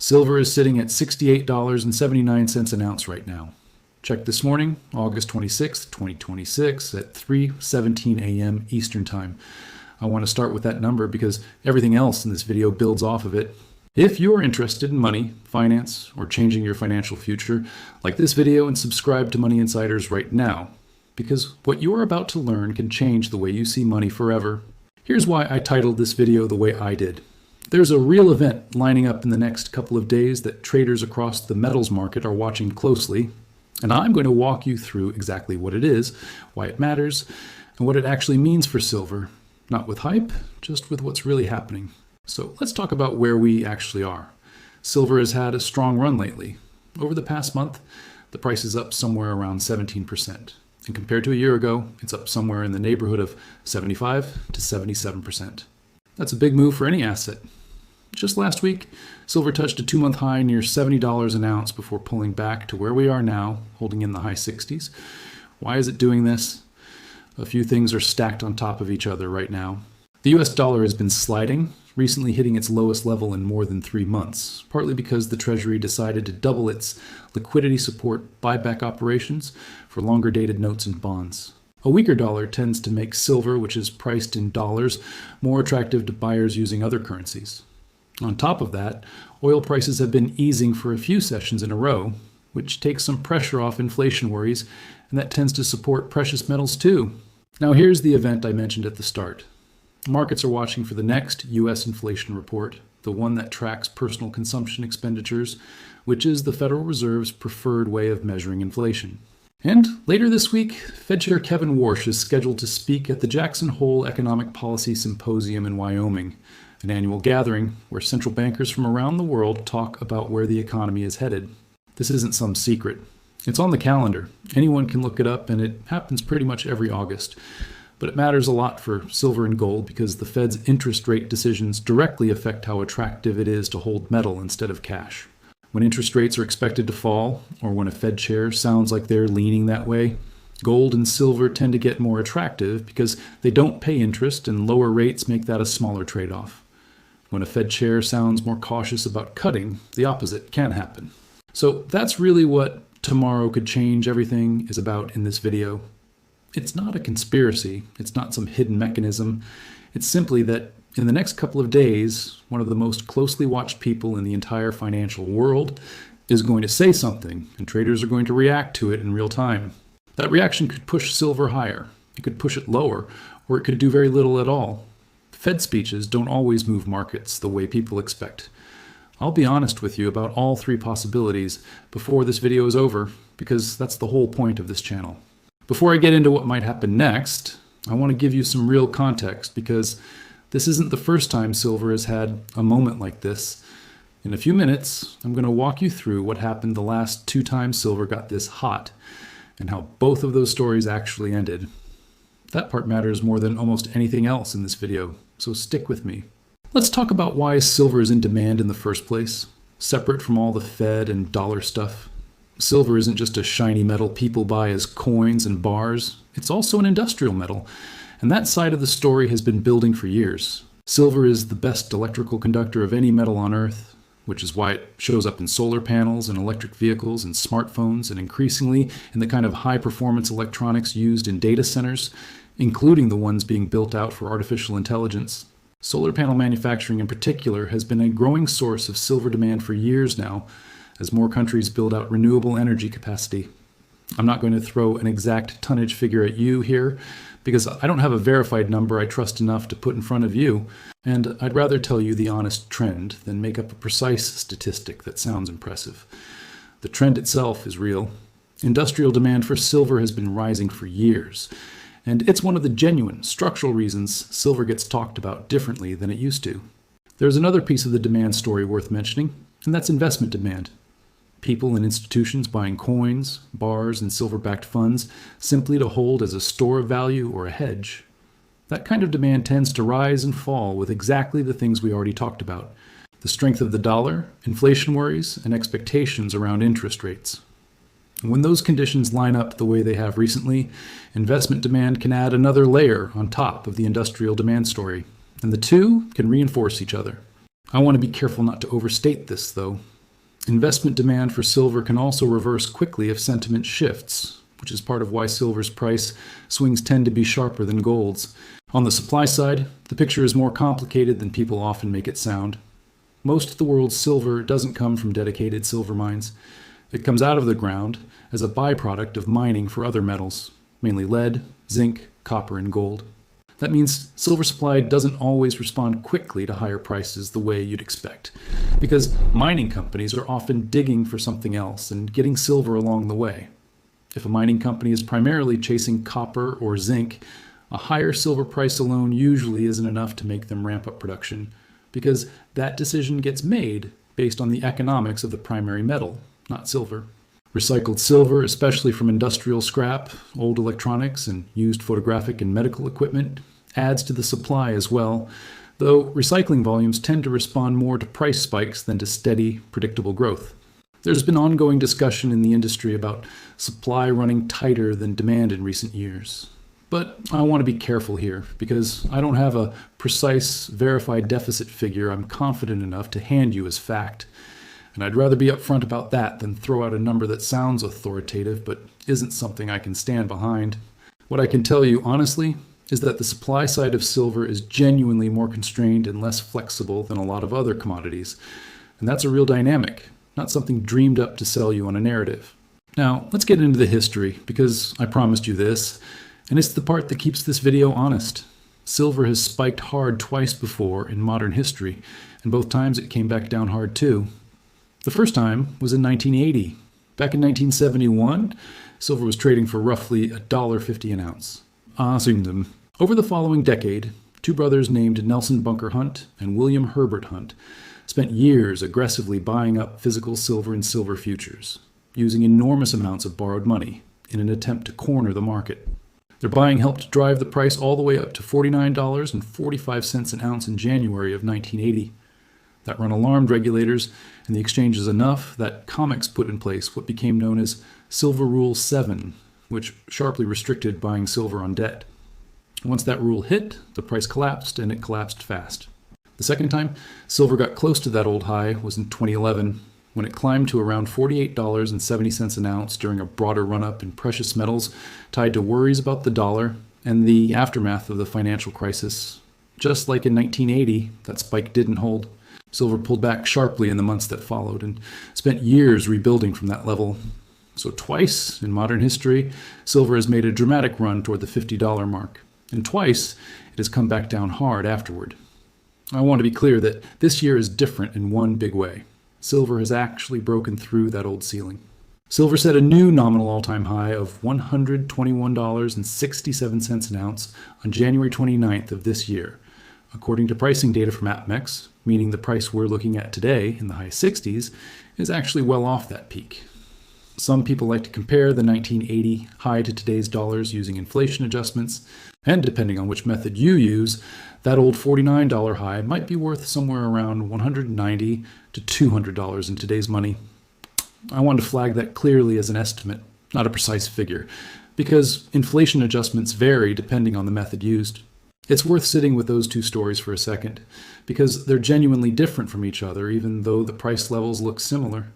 Silver is sitting at $68.79 an ounce right now. Check this morning, August 26th, 2026 at 3:17 a.m. Eastern Time. I want to start with that number because everything else in this video builds off of it. If you're interested in money, finance, or changing your financial future, like this video and subscribe to Money Insiders right now, because what you are about to learn can change the way you see money forever. Here's why I titled this video the way I did. There's a real event lining up in the next couple of days that traders across the metals market are watching closely, and I'm going to walk you through exactly what it is, why it matters, and what it actually means for silver. Not with hype, just with what's really happening. So let's talk about where we actually are. Silver has had a strong run lately. Over the past month, the price is up somewhere around 17%. And compared to a year ago, it's up somewhere in the neighborhood of 75 to 77%. That's a big move for any asset. Just last week, silver touched a 2-month high near $70 an ounce before pulling back to where we are now, holding in the high 60s. Why is it doing this? A few things are stacked on top of each other right now. The US dollar has been sliding, recently hitting its lowest level in more than 3 months, partly because the Treasury decided to double its liquidity support buyback operations for longer dated notes and bonds. A weaker dollar tends to make silver, which is priced in dollars, more attractive to buyers using other currencies. On top of that, oil prices have been easing for a few sessions in a row, which takes some pressure off inflation worries, and that tends to support precious metals too. Now here's the event I mentioned at the start. Markets are watching for the next U.S. inflation report, the one that tracks personal consumption expenditures, which is the Federal Reserve's preferred way of measuring inflation. And later this week, Fed Chair Kevin Warsh is scheduled to speak at the Jackson Hole Economic Policy Symposium in Wyoming, an annual gathering where central bankers from around the world talk about where the economy is headed. This isn't some secret. It's on the calendar. Anyone can look it up, and it happens pretty much every August. But it matters a lot for silver and gold because the Fed's interest rate decisions directly affect how attractive it is to hold metal instead of cash. When interest rates are expected to fall, or when a Fed chair sounds like they're leaning that way, gold and silver tend to get more attractive because they don't pay interest and lower rates make that a smaller trade-off. When a Fed chair sounds more cautious about cutting, the opposite can happen. So that's really what tomorrow could change everything is about in this video. It's not a conspiracy. It's not some hidden mechanism. It's simply that in the next couple of days, one of the most closely watched people in the entire financial world is going to say something, and traders are going to react to it in real time. That reaction could push silver higher. It could push it lower, or it could do very little at all. Fed speeches don't always move markets the way people expect. I'll be honest with you about all 3 possibilities before this video is over, because that's the whole point of this channel. Before I get into what might happen next, I want to give you some real context, because this isn't the first time silver has had a moment like this. In a few minutes, I'm going to walk you through what happened the last 2 times silver got this hot, and how both of those stories actually ended. That part matters more than almost anything else in this video, so stick with me. Let's talk about why silver is in demand in the first place, separate from all the Fed and dollar stuff. Silver isn't just a shiny metal people buy as coins and bars. It's also an industrial metal, and that side of the story has been building for years. Silver is the best electrical conductor of any metal on Earth, which is why it shows up in solar panels and electric vehicles and smartphones, and increasingly in the kind of high-performance electronics used in data centers, including the ones being built out for artificial intelligence. Solar panel manufacturing in particular has been a growing source of silver demand for years now, as more countries build out renewable energy capacity. I'm not going to throw an exact tonnage figure at you here, because I don't have a verified number I trust enough to put in front of you, and I'd rather tell you the honest trend than make up a precise statistic that sounds impressive. The trend itself is real. Industrial demand for silver has been rising for years, and it's one of the genuine structural reasons silver gets talked about differently than it used to. There's another piece of the demand story worth mentioning, and that's investment demand. People and institutions buying coins, bars, and silver-backed funds simply to hold as a store of value or a hedge. That kind of demand tends to rise and fall with exactly the things we already talked about: the strength of the dollar, inflation worries, and expectations around interest rates. And when those conditions line up the way they have recently, investment demand can add another layer on top of the industrial demand story, and the two can reinforce each other. I want to be careful not to overstate this, though. Investment demand for silver can also reverse quickly if sentiment shifts, which is part of why silver's price swings tend to be sharper than gold's. On the supply side, the picture is more complicated than people often make it sound. Most of the world's silver doesn't come from dedicated silver mines. It comes out of the ground as a byproduct of mining for other metals, mainly lead, zinc, copper, and gold. That means silver supply doesn't always respond quickly to higher prices the way you'd expect, because mining companies are often digging for something else and getting silver along the way. If a mining company is primarily chasing copper or zinc, a higher silver price alone usually isn't enough to make them ramp up production, because that decision gets made based on the economics of the primary metal, not silver. Recycled silver, especially from industrial scrap, old electronics, and used photographic and medical equipment, adds to the supply as well, though recycling volumes tend to respond more to price spikes than to steady, predictable growth. There's been ongoing discussion in the industry about supply running tighter than demand in recent years. But I want to be careful here, because I don't have a precise, verified deficit figure I'm confident enough to hand you as fact. And I'd rather be upfront about that than throw out a number that sounds authoritative but isn't something I can stand behind. What I can tell you honestly is that the supply side of silver is genuinely more constrained and less flexible than a lot of other commodities. And that's a real dynamic, not something dreamed up to sell you on a narrative. Now, let's get into the history, because I promised you this, and it's the part that keeps this video honest. Silver has spiked hard twice before in modern history, and both times it came back down hard too. The first time was in 1980. Back in 1971, silver was trading for roughly $1.50 an ounce. Over the following decade, two brothers named Nelson Bunker Hunt and William Herbert Hunt spent years aggressively buying up physical silver and silver futures, using enormous amounts of borrowed money in an attempt to corner the market. Their buying helped drive the price all the way up to $49.45 an ounce in January of 1980. That run alarmed regulators and the exchanges enough that COMEX put in place what became known as Silver Rule 7, which sharply restricted buying silver on debt. Once that rule hit, the price collapsed, and it collapsed fast. The second time silver got close to that old high was in 2011, when it climbed to around $48.70 an ounce during a broader run-up in precious metals tied to worries about the dollar and the aftermath of the financial crisis. Just like in 1980, that spike didn't hold. Silver pulled back sharply in the months that followed and spent years rebuilding from that level. So twice in modern history, silver has made a dramatic run toward the $50 mark, and twice it has come back down hard afterward. I want to be clear that this year is different in one big way. Silver has actually broken through that old ceiling. Silver set a new nominal all-time high of $121.67 an ounce on January 29th of this year. According to pricing data from APMEX, meaning the price we're looking at today in the high 60s is actually well off that peak. Some people like to compare the 1980 high to today's dollars using inflation adjustments, and depending on which method you use, that old $49 high might be worth somewhere around $190 to $200 in today's money. I want to flag that clearly as an estimate, not a precise figure, because inflation adjustments vary depending on the method used. It's worth sitting with those two stories for a second, because they're genuinely different from each other, even though the price levels look similar.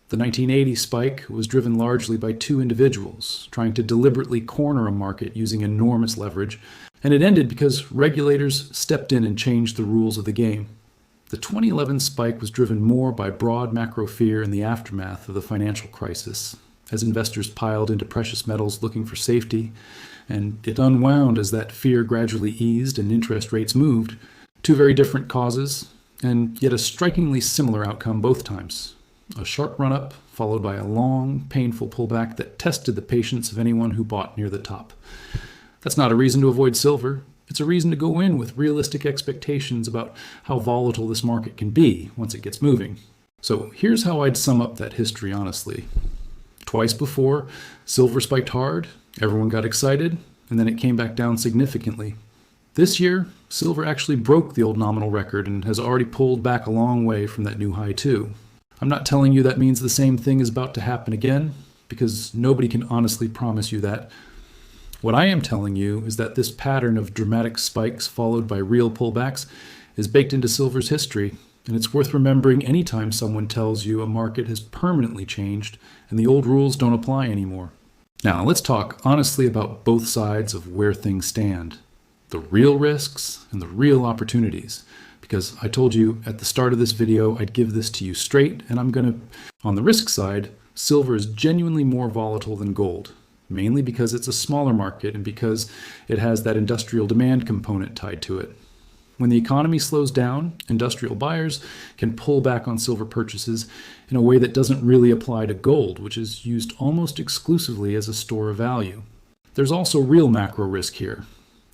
The 1980 spike was driven largely by two individuals trying to deliberately corner a market using enormous leverage, and it ended because regulators stepped in and changed the rules of the game. The 2011 spike was driven more by broad macro fear in the aftermath of the financial crisis, as investors piled into precious metals looking for safety, and it unwound as that fear gradually eased and interest rates moved. Two very different causes, and yet a strikingly similar outcome both times. A sharp run-up, followed by a long, painful pullback that tested the patience of anyone who bought near the top. That's not a reason to avoid silver. It's a reason to go in with realistic expectations about how volatile this market can be once it gets moving. So here's how I'd sum up that history honestly. Twice before, silver spiked hard, everyone got excited, and then it came back down significantly. This year, silver actually broke the old nominal record and has already pulled back a long way from that new high too. I'm not telling you that means the same thing is about to happen again, because nobody can honestly promise you that. What I am telling you is that this pattern of dramatic spikes followed by real pullbacks is baked into silver's history, And it's worth remembering anytime someone tells you a market has permanently changed and the old rules don't apply anymore. Now, let's talk honestly about both sides of where things stand. The real risks and the real opportunities. Because I told you at the start of this video, I'd give this to you straight, and I'm going to, on the risk side, silver is genuinely more volatile than gold, mainly because it's a smaller market and because it has that industrial demand component tied to it. When the economy slows down, industrial buyers can pull back on silver purchases in a way that doesn't really apply to gold, which is used almost exclusively as a store of value. There's also real macro risk here.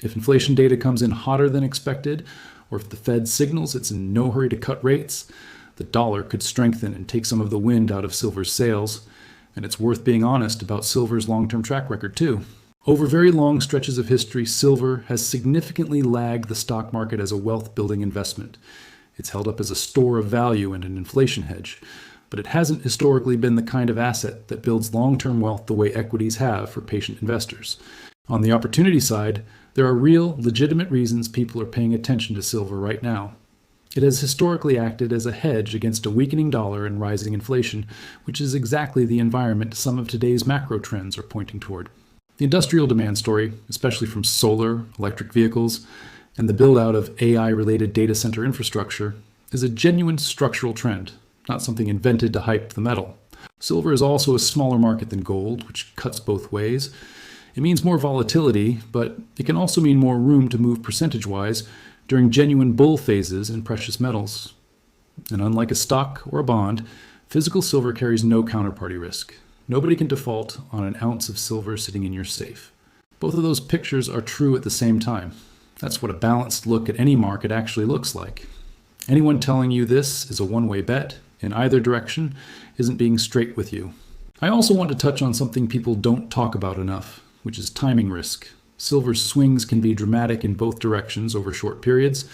If inflation data comes in hotter than expected, or if the Fed signals it's in no hurry to cut rates, the dollar could strengthen and take some of the wind out of silver's sails. And it's worth being honest about silver's long-term track record too. Over very long stretches of history, silver has significantly lagged the stock market as a wealth-building investment. It's held up as a store of value and an inflation hedge, but it hasn't historically been the kind of asset that builds long-term wealth the way equities have for patient investors. On the opportunity side, there are real, legitimate reasons people are paying attention to silver right now. It has historically acted as a hedge against a weakening dollar and rising inflation, which is exactly the environment some of today's macro trends are pointing toward. The industrial demand story, especially from solar, electric vehicles, and the build-out of AI-related data center infrastructure, is a genuine structural trend, not something invented to hype the metal. Silver is also a smaller market than gold, which cuts both ways. It means more volatility, but it can also mean more room to move percentage-wise during genuine bull phases in precious metals. And unlike a stock or a bond, physical silver carries no counterparty risk. Nobody can default on an ounce of silver sitting in your safe. Both of those pictures are true at the same time. That's what a balanced look at any market actually looks like. Anyone telling you this is a one-way bet in either direction isn't being straight with you. I also want to touch on something people don't talk about enough, which is timing risk. Silver's swings can be dramatic in both directions over short periods,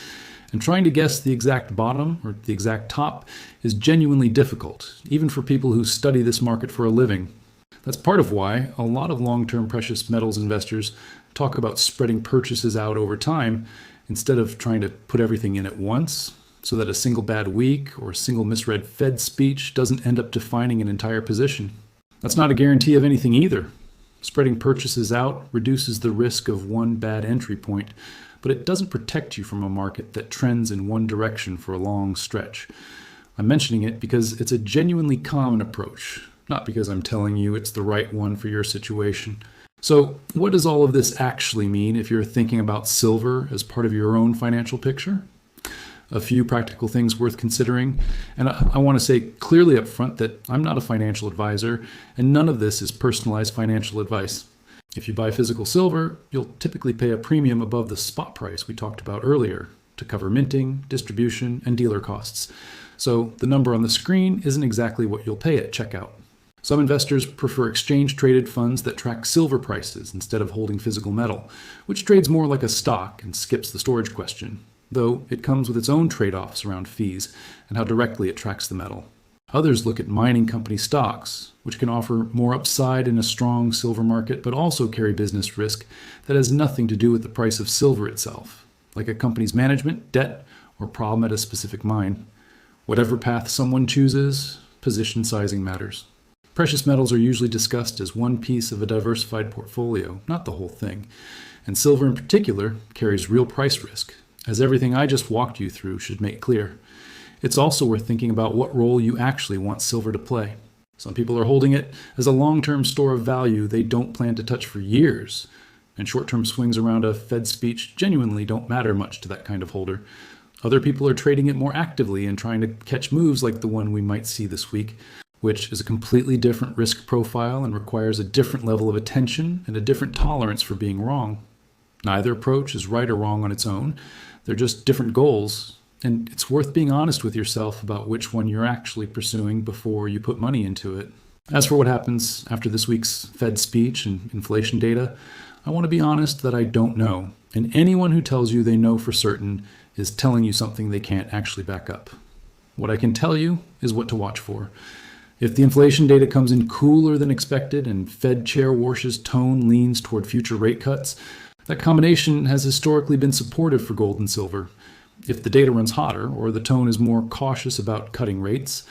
and trying to guess the exact bottom or the exact top is genuinely difficult, even for people who study this market for a living. That's part of why a lot of long-term precious metals investors talk about spreading purchases out over time instead of trying to put everything in at once, so that a single bad week or a single misread Fed speech doesn't end up defining an entire position. That's not a guarantee of anything either. Spreading purchases out reduces the risk of one bad entry point, but it doesn't protect you from a market that trends in one direction for a long stretch. I'm mentioning it because it's a genuinely common approach, not because I'm telling you it's the right one for your situation. So, what does all of this actually mean if you're thinking about silver as part of your own financial picture? A few practical things worth considering, and I want to say clearly up front that I'm not a financial advisor, and none of this is personalized financial advice. If you buy physical silver, you'll typically pay a premium above the spot price we talked about earlier to cover minting, distribution, and dealer costs. So the number on the screen isn't exactly what you'll pay at checkout. Some investors prefer exchange-traded funds that track silver prices instead of holding physical metal, which trades more like a stock and skips the storage question, though it comes with its own trade-offs around fees and how directly it tracks the metal. Others look at mining company stocks, which can offer more upside in a strong silver market, but also carry business risk that has nothing to do with the price of silver itself, like a company's management, debt, or problem at a specific mine. Whatever path someone chooses, position sizing matters. Precious metals are usually discussed as one piece of a diversified portfolio, not the whole thing. And silver in particular carries real price risk, as everything I just walked you through should make clear. It's also worth thinking about what role you actually want silver to play. Some people are holding it as a long-term store of value they don't plan to touch for years, and short-term swings around a Fed speech genuinely don't matter much to that kind of holder. Other people are trading it more actively and trying to catch moves like the one we might see this week, which is a completely different risk profile and requires a different level of attention and a different tolerance for being wrong. Neither approach is right or wrong on its own. They're just different goals, and it's worth being honest with yourself about which one you're actually pursuing before you put money into it. As for what happens after this week's Fed speech and inflation data, I want to be honest that I don't know, and anyone who tells you they know for certain is telling you something they can't actually back up. What I can tell you is what to watch for. If the inflation data comes in cooler than expected and Fed Chair Warsh's tone leans toward future rate cuts, that combination has historically been supportive for gold and silver. If the data runs hotter or the tone is more cautious about cutting rates,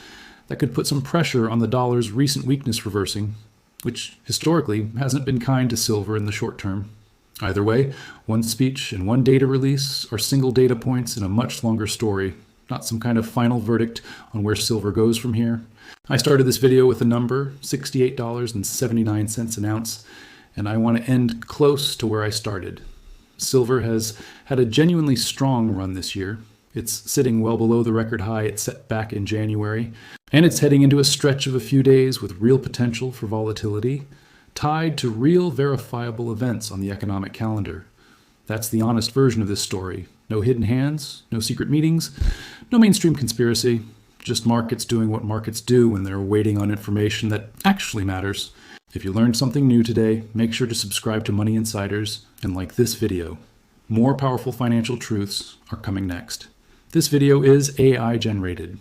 that could put some pressure on the dollar's recent weakness reversing, which historically hasn't been kind to silver in the short term. Either way, one speech and one data release are single data points in a much longer story, not some kind of final verdict on where silver goes from here. I started this video with a number, $68.79 an ounce, and I want to end close to where I started. Silver has had a genuinely strong run this year. It's sitting well below the record high it set back in January, and it's heading into a stretch of a few days with real potential for volatility, tied to real verifiable events on the economic calendar. That's the honest version of this story. No hidden hands, no secret meetings, no mainstream conspiracy, just markets doing what markets do when they're waiting on information that actually matters. If you learned something new today, make sure to subscribe to Money Insiders and like this video. More powerful financial truths are coming next. This video is AI generated.